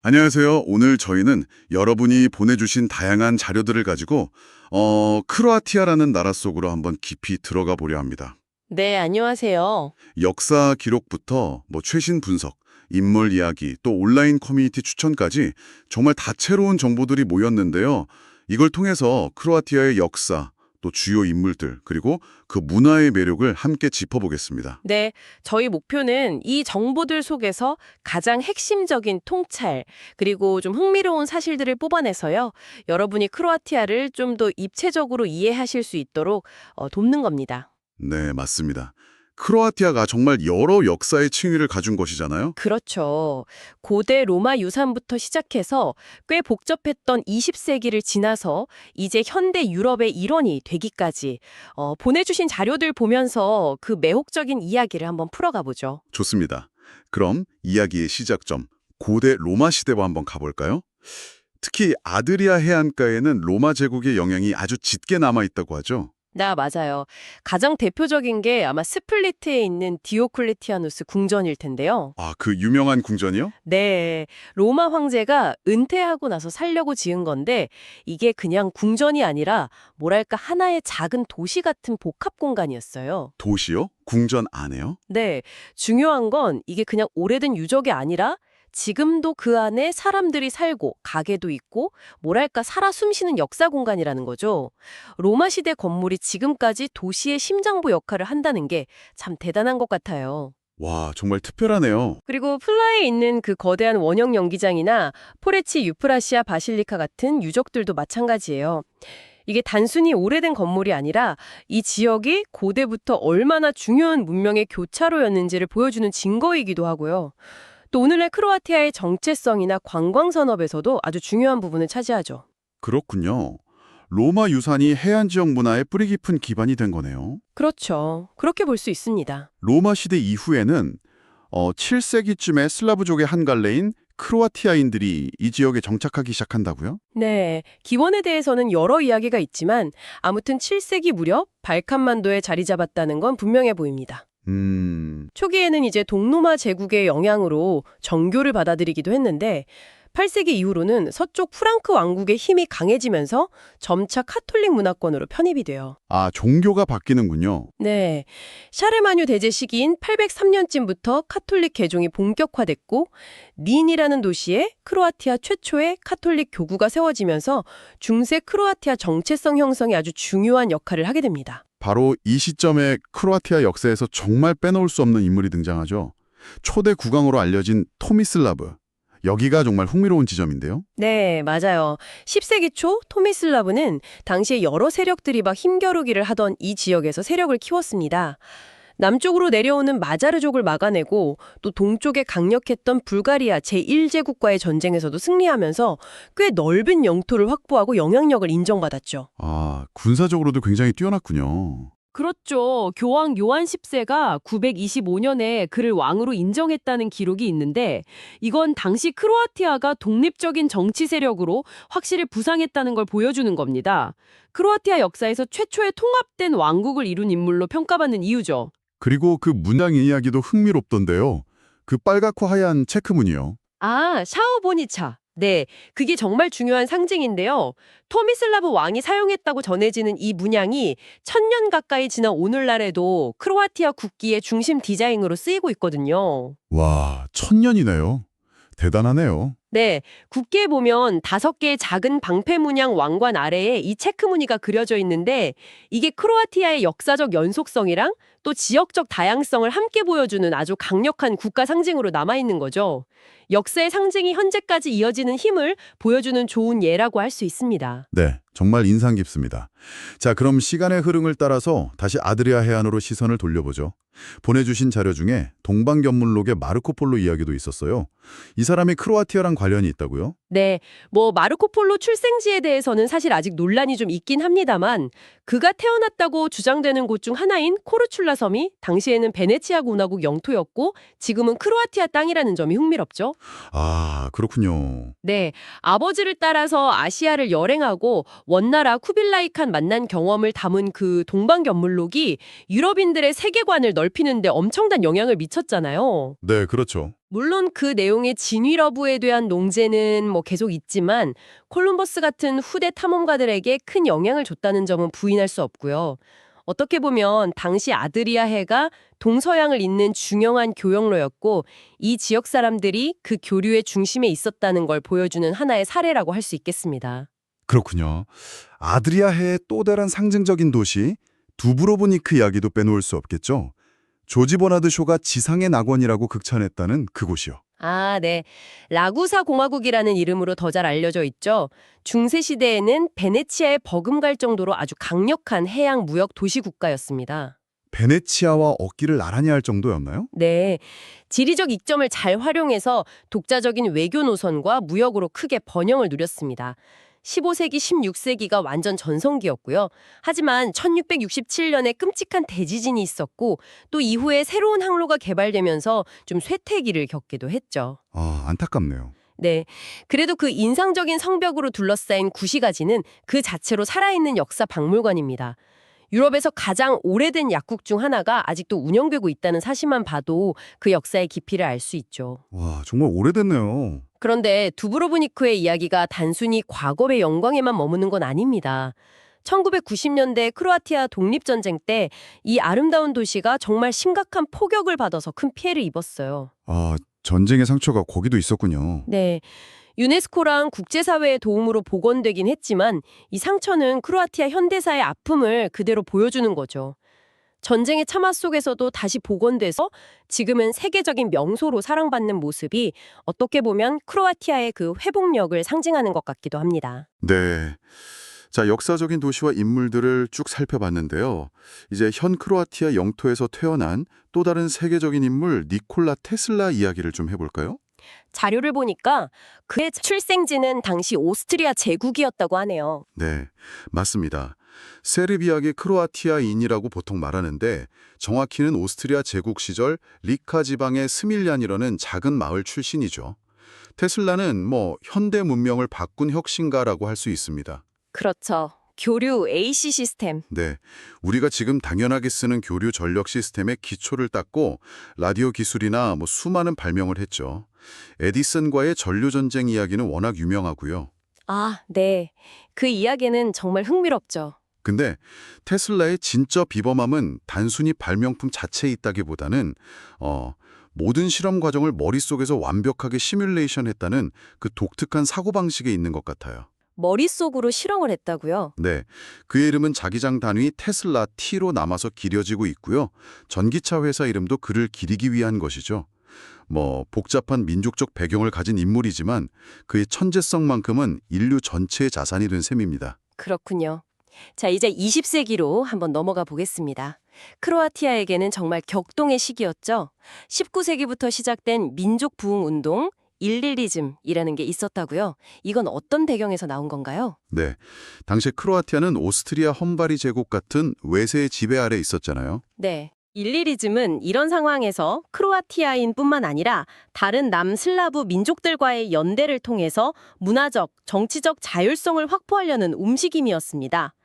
안녕하세요. 오늘 저희는 여러분이 보내주신 다양한 자료들을 가지고 크로아티아라는 나라 속으로 한번 깊이 들어가 보려 합니다. 네, 안녕하세요. 역사 기록부터 최신 분석, 인물 이야기, 또 온라인 커뮤니티 추천까지 정말 다채로운 정보들이 모였는데요. 이걸 통해서 크로아티아의 역사, 또 주요 인물들, 그리고 그 문화의 매력을 함께 짚어보겠습니다. 네, 저희 목표는 이 정보들 속에서 가장 핵심적인 통찰, 그리고 좀 흥미로운 사실들을 뽑아내서요. 여러분이 크로아티아를 좀 더 입체적으로 이해하실 수 있도록 돕는 겁니다. 네, 맞습니다. 크로아티아가 정말 여러 역사의 층위를 가진 것이잖아요. 그렇죠. 고대 로마 유산부터 시작해서 꽤 복잡했던 20세기를 지나서 이제 현대 유럽의 일원이 되기까지 보내주신 자료들 보면서 그 매혹적인 이야기를 한번 풀어가 보죠. 좋습니다. 그럼 이야기의 시작점, 고대 로마 시대로 한번 가볼까요? 특히 아드리아 해안가에는 로마 제국의 영향이 아주 짙게 남아있다고 하죠. 맞아요. 가장 대표적인 게 아마 스플리트에 있는 디오클레티아누스 궁전일 텐데요. 아, 그 유명한 궁전이요? 네, 로마 황제가 은퇴하고 나서 살려고 지은 건데 이게 그냥 궁전이 아니라 뭐랄까 하나의 작은 도시 같은 복합 공간이었어요. 도시요? 궁전 안에요? 네, 중요한 건 이게 그냥 오래된 유적이 아니라 지금도 그 안에 사람들이 살고 가게도 있고 뭐랄까 살아 숨쉬는 역사 공간이라는 거죠. 로마 시대 건물이 지금까지 도시의 심장부 역할을 한다는 게 참 대단한 것 같아요. 와, 정말 특별하네요. 그리고 플라에 있는 그 거대한 원형 연기장이나 포레치 유프라시아 바실리카 같은 유적들도 마찬가지예요. 이게 단순히 오래된 건물이 아니라 이 지역이 고대부터 얼마나 중요한 문명의 교차로였는지를 보여주는 증거이기도 하고요. 또 오늘날 크로아티아의 정체성이나 관광 산업에서도 아주 중요한 부분을 차지하죠. 그렇군요. 로마 유산이 해안 지역 문화에 뿌리 깊은 기반이 된 거네요. 그렇죠. 그렇게 볼 수 있습니다. 로마 시대 이후에는 7세기쯤에 슬라브족의 한 갈래인 크로아티아인들이 이 지역에 정착하기 시작한다고요? 네, 기원에 대해서는 여러 이야기가 있지만 아무튼 7세기 무렵 발칸만도에 자리 잡았다는 건 분명해 보입니다. 초기에는 이제 동로마 제국의 영향으로 정교를 받아들이기도 했는데 8세기 이후로는 서쪽 프랑크 왕국의 힘이 강해지면서 점차 카톨릭 문화권으로 편입이 돼요. 아, 종교가 바뀌는군요. 네, 샤르마뉴 대제 시기인 803년쯤부터 카톨릭 개종이 본격화됐고 닌이라는 도시에 크로아티아 최초의 카톨릭 교구가 세워지면서 중세 크로아티아 정체성 형성에 아주 중요한 역할을 하게 됩니다. 바로 이 시점에 크로아티아 역사에서 정말 빼놓을 수 없는 인물이 등장하죠. 초대 국왕으로 알려진 토미슬라브. 여기가 정말 흥미로운 지점인데요. 네, 맞아요. 10세기 초 토미슬라브는 당시에 여러 세력들이 막 힘겨루기를 하던 이 지역에서 세력을 키웠습니다. 남쪽으로 내려오는 마자르족을 막아내고 또 동쪽에 강력했던 불가리아 제1제국과의 전쟁에서도 승리하면서 꽤 넓은 영토를 확보하고 영향력을 인정받았죠. 아, 군사적으로도 굉장히 뛰어났군요. 그렇죠. 교황 요한 10세가 925년에 그를 왕으로 인정했다는 기록이 있는데 이건 당시 크로아티아가 독립적인 정치 세력으로 확실히 부상했다는 걸 보여주는 겁니다. 크로아티아 역사에서 최초의 통합된 왕국을 이룬 인물로 평가받는 이유죠. 그리고 그 문양 이야기도 흥미롭던데요. 그 빨갛고 하얀 체크무늬요. 샤오보니차. 네, 그게 정말 중요한 상징인데요. 토미슬라브 왕이 사용했다고 전해지는 이 문양이 1000년 가까이 지난 오늘날에도 크로아티아 국기의 중심 디자인으로 쓰이고 있거든요. 와, 1000년이네요. 대단하네요. 네, 국기에 보면 5개의 작은 방패 문양 왕관 아래에 이 체크 무늬가 그려져 있는데 이게 크로아티아의 역사적 연속성이랑 또 지역적 다양성을 함께 보여주는 아주 강력한 국가 상징으로 남아있는 거죠. 역사의 상징이 현재까지 이어지는 힘을 보여주는 좋은 예라고 할 수 있습니다. 네, 정말 인상 깊습니다. 자, 그럼 시간의 흐름을 따라서 다시 아드리아 해안으로 시선을 돌려보죠. 보내주신 자료 중에 동방견문록의 마르코폴로 이야기도 있었어요. 이 사람이 크로아티아랑 관련이 있다고요? 네, 마르코폴로 출생지에 대해서는 사실 아직 논란이 좀 있긴 합니다만 그가 태어났다고 주장되는 곳 중 하나인 코르출라 섬이 당시에는 베네치아 공화국 영토였고 지금은 크로아티아 땅이라는 점이 흥미롭죠. 아, 그렇군요. 네, 아버지를 따라서 아시아를 여행하고 원나라 쿠빌라이 칸 만난 경험을 담은 그 동방견문록이 유럽인들의 세계관을 넓히는 데 엄청난 영향을 미쳤잖아요. 네, 그렇죠. 물론 그 내용의 진위러브에 대한 논쟁은 계속 있지만 콜럼버스 같은 후대 탐험가들에게 큰 영향을 줬다는 점은 부인할 수 없고요. 어떻게 보면 당시 아드리아해가 동서양을 잇는 중요한 교역로였고 이 지역 사람들이 그 교류의 중심에 있었다는 걸 보여주는 하나의 사례라고 할 수 있겠습니다. 그렇군요. 아드리아해의 또 다른 상징적인 도시 두브로브니크 이야기도 빼놓을 수 없겠죠. 조지 버나드 쇼가 지상의 낙원이라고 극찬했다는 그곳이요. 아, 네. 라구사 공화국이라는 이름으로 더 잘 알려져 있죠. 중세 시대에는 베네치아에 버금갈 정도로 아주 강력한 해양 무역 도시 국가였습니다. 베네치아와 어깨를 나란히 할 정도였나요? 네. 지리적 이점을 잘 활용해서 독자적인 외교 노선과 무역으로 크게 번영을 누렸습니다. 15세기, 16세기가 완전 전성기였고요. 하지만 1667년에 끔찍한 대지진이 있었고 또 이후에 새로운 항로가 개발되면서 좀 쇠퇴기를 겪기도 했죠. 아, 안타깝네요. 네. 그래도 그 인상적인 성벽으로 둘러싸인 구시가지는 그 자체로 살아있는 역사 박물관입니다. 유럽에서 가장 오래된 약국 중 하나가 아직도 운영되고 있다는 사실만 봐도 그 역사의 깊이를 알 수 있죠. 와, 정말 오래됐네요. 그런데 두브로브니크의 이야기가 단순히 과거의 영광에만 머무는 건 아닙니다. 1990년대 크로아티아 독립전쟁 때 이 아름다운 도시가 정말 심각한 폭격을 받아서 큰 피해를 입었어요. 아, 전쟁의 상처가 거기도 있었군요. 네. 유네스코랑 국제사회의 도움으로 복원되긴 했지만 이 상처는 크로아티아 현대사의 아픔을 그대로 보여주는 거죠. 전쟁의 참화 속에서도 다시 복원돼서 지금은 세계적인 명소로 사랑받는 모습이 어떻게 보면 크로아티아의 그 회복력을 상징하는 것 같기도 합니다. 네. 자, 역사적인 도시와 인물들을 쭉 살펴봤는데요. 이제 현 크로아티아 영토에서 태어난 또 다른 세계적인 인물 니콜라 테슬라 이야기를 좀 해볼까요? 자료를 보니까 그의 출생지는 당시 오스트리아 제국이었다고 하네요. 네, 맞습니다. 세르비아계 크로아티아인이라고 보통 말하는데 정확히는 오스트리아 제국 시절 리카 지방의 스밀얀이라는 작은 마을 출신이죠. 테슬라는 현대 문명을 바꾼 혁신가라고 할 수 있습니다. 그렇죠. 교류 AC 시스템. 네, 우리가 지금 당연하게 쓰는 교류 전력 시스템의 기초를 닦고 라디오 기술이나 수많은 발명을 했죠. 에디슨과의 전류 전쟁 이야기는 워낙 유명하고요. 아, 네. 그 이야기는 정말 흥미롭죠. 근데 테슬라의 진짜 비범함은 단순히 발명품 자체에 있다기보다는 모든 실험 과정을 머릿속에서 완벽하게 시뮬레이션했다는 그 독특한 사고방식에 있는 것 같아요. 머릿속으로 실험을 했다고요? 네, 그의 이름은 자기장 단위 테슬라 T로 남아서 길어지고 있고요. 전기차 회사 이름도 그를 기리기 위한 것이죠. 복잡한 민족적 배경을 가진 인물이지만 그의 천재성만큼은 인류 전체의 자산이 된 셈입니다. 그렇군요. 자, 이제 20세기로 한번 넘어가 보겠습니다. 크로아티아에게는 정말 격동의 시기였죠. 19세기부터 시작된 민족 부흥 운동, 일리리즘이라는 게 있었다고요. 이건 어떤 배경에서 나온 건가요? 네, 당시 크로아티아는 오스트리아 헝가리 제국 같은 외세의 지배 아래 있었잖아요. 네. 일리리즘은 이런 상황에서 크로아티아인뿐만 아니라 다른 남슬라브 민족들과의 연대를 통해서 문화적, 정치적 자율성을 확보하려는 움직임이었습니다.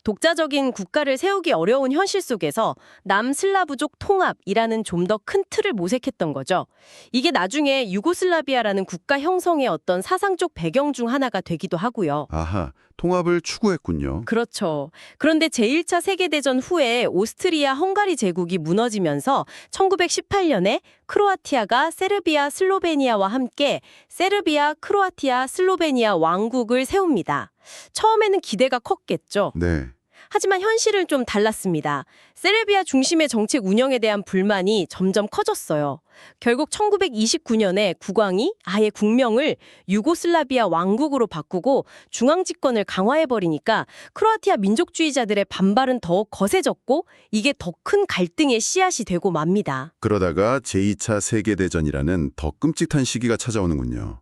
독자적인 국가를 세우기 어려운 현실 속에서 남슬라브족 통합이라는 좀 더 큰 틀을 모색했던 거죠. 이게 나중에 유고슬라비아라는 국가 형성의 어떤 사상적 배경 중 하나가 되기도 하고요. 아하, 통합을 추구했군요. 그렇죠. 그런데 제1차 세계대전 후에 오스트리아 헝가리 제국이 무너지면서 1918년에 크로아티아가 세르비아 슬로베니아와 함께 세르비아 크로아티아 슬로베니아 왕국을 세웁니다. 처음에는 기대가 컸겠죠. 네. 하지만 현실은 좀 달랐습니다. 세르비아 중심의 정책 운영에 대한 불만이 점점 커졌어요. 결국 1929년에 국왕이 아예 국명을 유고슬라비아 왕국으로 바꾸고 중앙 집권을 강화해버리니까 크로아티아 민족주의자들의 반발은 더욱 거세졌고 이게 더 큰 갈등의 씨앗이 되고 맙니다. 그러다가 제2차 세계대전이라는 더 끔찍한 시기가 찾아오는군요.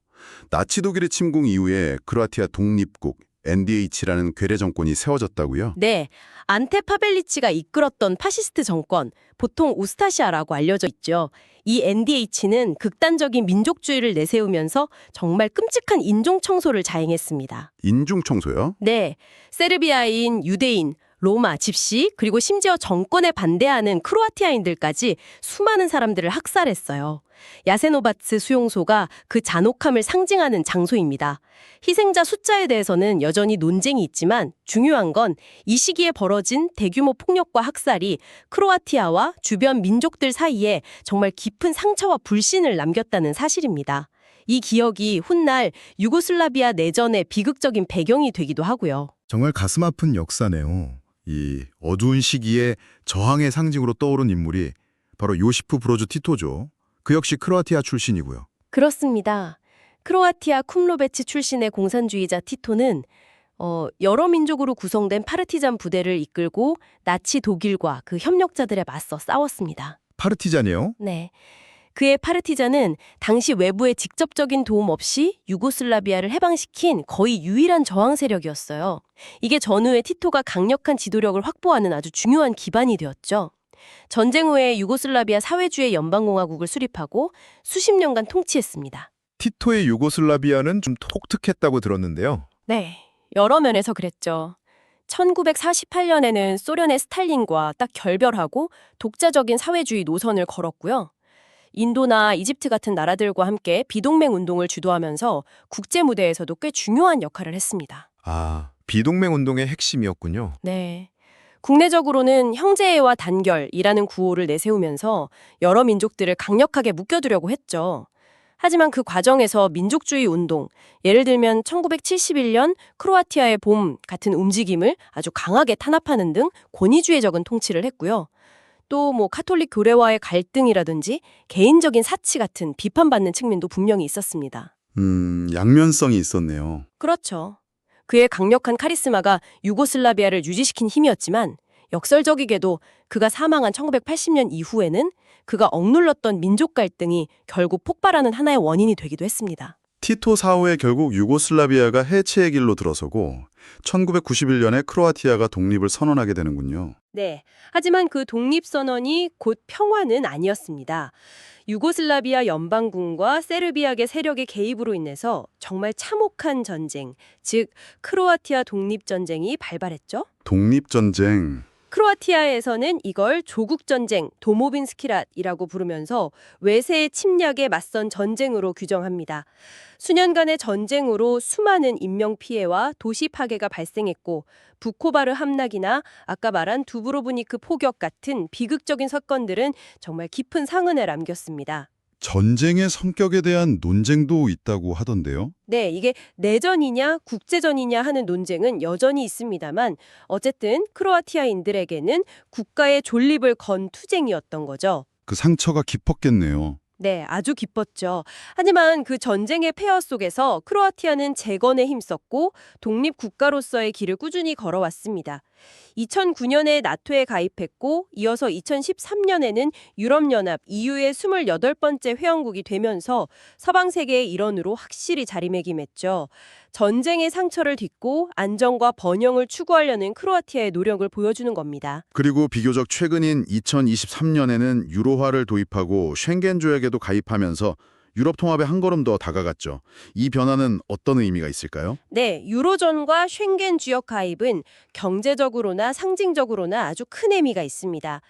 나치 독일의 침공 이후에 크로아티아 독립국 NDH라는 괴뢰 정권이 세워졌다고요? 네, 안테 파벨리치가 이끌었던 파시스트 정권, 보통 우스타시아라고 알려져 있죠. 이 NDH는 극단적인 민족주의를 내세우면서 정말 끔찍한 인종 청소를 자행했습니다. 인종 청소요? 네, 세르비아인, 유대인, 로마, 집시, 그리고 심지어 정권에 반대하는 크로아티아인들까지 수많은 사람들을 학살했어요. 야세노바츠 수용소가 그 잔혹함을 상징하는 장소입니다. 희생자 숫자에 대해서는 여전히 논쟁이 있지만 중요한 건 이 시기에 벌어진 대규모 폭력과 학살이 크로아티아와 주변 민족들 사이에 정말 깊은 상처와 불신을 남겼다는 사실입니다. 이 기억이 훗날 유고슬라비아 내전의 비극적인 배경이 되기도 하고요. 정말 가슴 아픈 역사네요. 이 어두운 시기에 저항의 상징으로 떠오른 인물이 바로 요시프 브로즈 티토죠. 그 역시 크로아티아 출신이고요. 그렇습니다. 크로아티아 쿰로베츠 출신의 공산주의자 티토는 여러 민족으로 구성된 파르티잔 부대를 이끌고 나치 독일과 그 협력자들에 맞서 싸웠습니다. 파르티잔이요? 네. 그의 파르티잔은 당시 외부의 직접적인 도움 없이 유고슬라비아를 해방시킨 거의 유일한 저항 세력이었어요. 이게 전후에 티토가 강력한 지도력을 확보하는 아주 중요한 기반이 되었죠. 전쟁 후에 유고슬라비아 사회주의 연방공화국을 수립하고 수십 년간 통치했습니다. 티토의 유고슬라비아는 좀 독특했다고 들었는데요. 네, 여러 면에서 그랬죠. 1948년에는 소련의 스탈린과 딱 결별하고 독자적인 사회주의 노선을 걸었고요. 인도나 이집트 같은 나라들과 함께 비동맹 운동을 주도하면서 국제 무대에서도 꽤 중요한 역할을 했습니다. 아, 비동맹 운동의 핵심이었군요. 네. 국내적으로는 형제애와 단결이라는 구호를 내세우면서 여러 민족들을 강력하게 묶여두려고 했죠. 하지만 그 과정에서 민족주의 운동, 예를 들면 1971년 크로아티아의 봄 같은 움직임을 아주 강하게 탄압하는 등 권위주의적인 통치를 했고요. 또 카톨릭 교례와의 갈등이라든지 개인적인 사치 같은 비판받는 측면도 분명히 있었습니다. 양면성이 있었네요. 그렇죠. 그의 강력한 카리스마가 유고슬라비아를 유지시킨 힘이었지만 역설적이게도 그가 사망한 1980년 이후에는 그가 억눌렀던 민족 갈등이 결국 폭발하는 하나의 원인이 되기도 했습니다. 티토 사후에 결국 유고슬라비아가 해체의 길로 들어서고 1991년에 크로아티아가 독립을 선언하게 되는군요. 네. 하지만 그 독립선언이 곧 평화는 아니었습니다. 유고슬라비아 연방군과 세르비아계 세력의 개입으로 인해서 정말 참혹한 전쟁, 즉 크로아티아 독립전쟁이 발발했죠. 독립전쟁. 크로아티아에서는 이걸 조국전쟁, 도모빈스키랏이라고 부르면서 외세의 침략에 맞선 전쟁으로 규정합니다. 수년간의 전쟁으로 수많은 인명피해와 도시 파괴가 발생했고 부코바르 함락이나 아까 말한 두브로브니크 포격 같은 비극적인 사건들은 정말 깊은 상흔을 남겼습니다. 전쟁의 성격에 대한 논쟁도 있다고 하던데요. 네, 이게 내전이냐 국제전이냐 하는 논쟁은 여전히 있습니다만 어쨌든 크로아티아인들에게는 국가의 존립을 건 투쟁이었던 거죠. 그 상처가 깊었겠네요. 네, 아주 기뻤죠. 하지만 그 전쟁의 폐허 속에서 크로아티아는 재건에 힘썼고 독립국가로서의 길을 꾸준히 걸어왔습니다. 2009년에 나토에 가입했고 이어서 2013년에는 유럽연합 EU의 28번째 회원국이 되면서 서방 세계의 일원으로 확실히 자리매김했죠. 전쟁의 상처를 딛고 안정과 번영을 추구하려는 크로아티아의 노력을 보여주는 겁니다. 그리고 비교적 최근인 2023년에는 유로화를 도입하고 쉥겐 조약에도 가입하면서 유럽 통합에 한 걸음 더 다가갔죠. 이 변화는 어떤 의미가 있을까요? 네, 유로존과 쉥겐 지역 가입은 경제적으로나 상징적으로나 아주 큰 의미가 있습니다.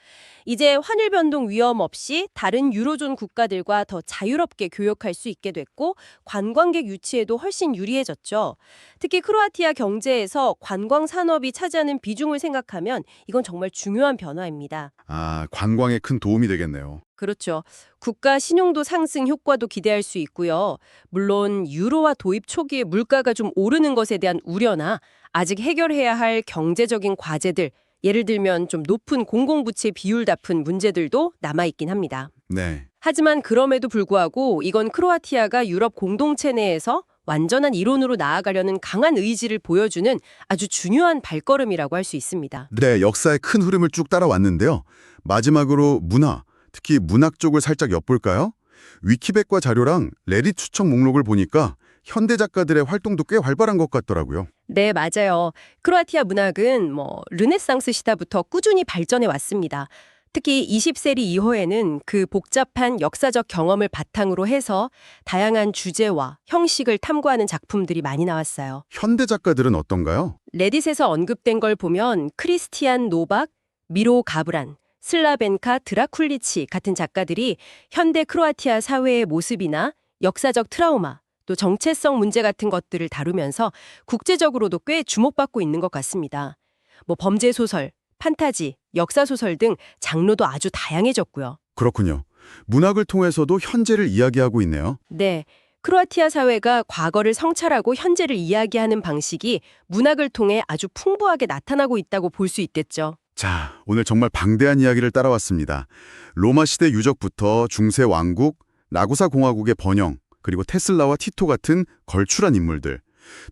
이제 환율 변동 위험 없이 다른 유로존 국가들과 더 자유롭게 교역할 수 있게 됐고 관광객 유치에도 훨씬 유리해졌죠. 특히 크로아티아 경제에서 관광 산업이 차지하는 비중을 생각하면 이건 정말 중요한 변화입니다. 아, 관광에 큰 도움이 되겠네요. 그렇죠. 국가 신용도 상승 효과도 기대할 수 있고요. 물론 유로화 도입 초기에 물가가 좀 오르는 것에 대한 우려나 아직 해결해야 할 경제적인 과제들, 예를 들면 좀 높은 공공부채 비율 같은 문제들도 남아있긴 합니다. 네. 하지만 그럼에도 불구하고 이건 크로아티아가 유럽 공동체 내에서 완전한 이론으로 나아가려는 강한 의지를 보여주는 아주 중요한 발걸음이라고 할 수 있습니다. 네, 역사의 큰 흐름을 쭉 따라왔는데요. 마지막으로 문화, 특히 문학 쪽을 살짝 엿볼까요? 위키백과 자료랑 레딧 추천 목록을 보니까 현대 작가들의 활동도 꽤 활발한 것 같더라고요. 네, 맞아요. 크로아티아 문학은 르네상스 시대부터 꾸준히 발전해 왔습니다. 특히 20세기 이후에는 그 복잡한 역사적 경험을 바탕으로 해서 다양한 주제와 형식을 탐구하는 작품들이 많이 나왔어요. 현대 작가들은 어떤가요? 레딧에서 언급된 걸 보면 크리스티안 노박, 미로 가브란, 슬라벤카 드라쿨리치 같은 작가들이 현대 크로아티아 사회의 모습이나 역사적 트라우마, 또 정체성 문제 같은 것들을 다루면서 국제적으로도 꽤 주목받고 있는 것 같습니다. 뭐 범죄 소설, 판타지, 역사 소설 등 장르도 아주 다양해졌고요. 그렇군요. 문학을 통해서도 현재를 이야기하고 있네요. 네, 크로아티아 사회가 과거를 성찰하고 현재를 이야기하는 방식이 문학을 통해 아주 풍부하게 나타나고 있다고 볼 수 있겠죠. 자, 오늘 정말 방대한 이야기를 따라왔습니다. 로마 시대 유적부터 중세 왕국, 라구사 공화국의 번영, 그리고 테슬라와 티토 같은 걸출한 인물들,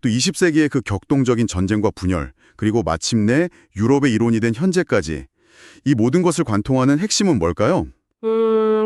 또 20세기의 그 격동적인 전쟁과 분열, 그리고 마침내 유럽의 일원이 된 현재까지 이 모든 것을 관통하는 핵심은 뭘까요?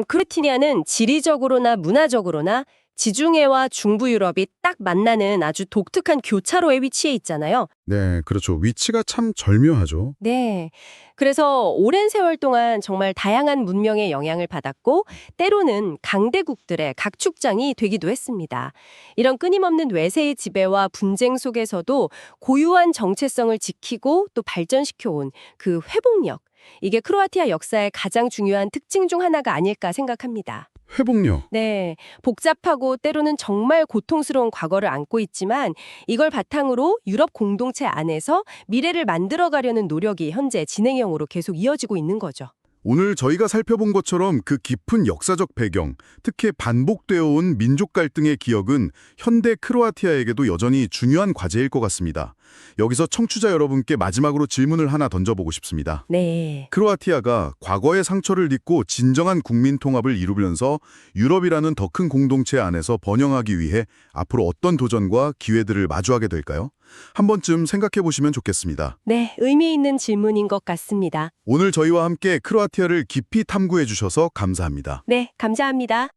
크로아티아는 지리적으로나 문화적으로나 지중해와 중부 유럽이 딱 만나는 아주 독특한 교차로에 위치해 있잖아요. 네, 그렇죠. 위치가 참 절묘하죠. 네. 그래서 오랜 세월 동안 정말 다양한 문명의 영향을 받았고 때로는 강대국들의 각축장이 되기도 했습니다. 이런 끊임없는 외세의 지배와 분쟁 속에서도 고유한 정체성을 지키고 또 발전시켜온 그 회복력, 이게 크로아티아 역사의 가장 중요한 특징 중 하나가 아닐까 생각합니다. 회복력. 네, 복잡하고 때로는 정말 고통스러운 과거를 안고 있지만 이걸 바탕으로 유럽 공동체 안에서 미래를 만들어가려는 노력이 현재 진행형으로 계속 이어지고 있는 거죠. 오늘 저희가 살펴본 것처럼 그 깊은 역사적 배경, 특히 반복되어 온 민족 갈등의 기억은 현대 크로아티아에게도 여전히 중요한 과제일 것 같습니다. 여기서 청취자 여러분께 마지막으로 질문을 하나 던져보고 싶습니다. 네. 크로아티아가 과거의 상처를 딛고 진정한 국민 통합을 이루면서 유럽이라는 더 큰 공동체 안에서 번영하기 위해 앞으로 어떤 도전과 기회들을 마주하게 될까요? 한 번쯤 생각해 보시면 좋겠습니다. 네, 의미 있는 질문인 것 같습니다. 오늘 저희와 함께 크로아티아를 깊이 탐구해 주셔서 감사합니다. 네, 감사합니다.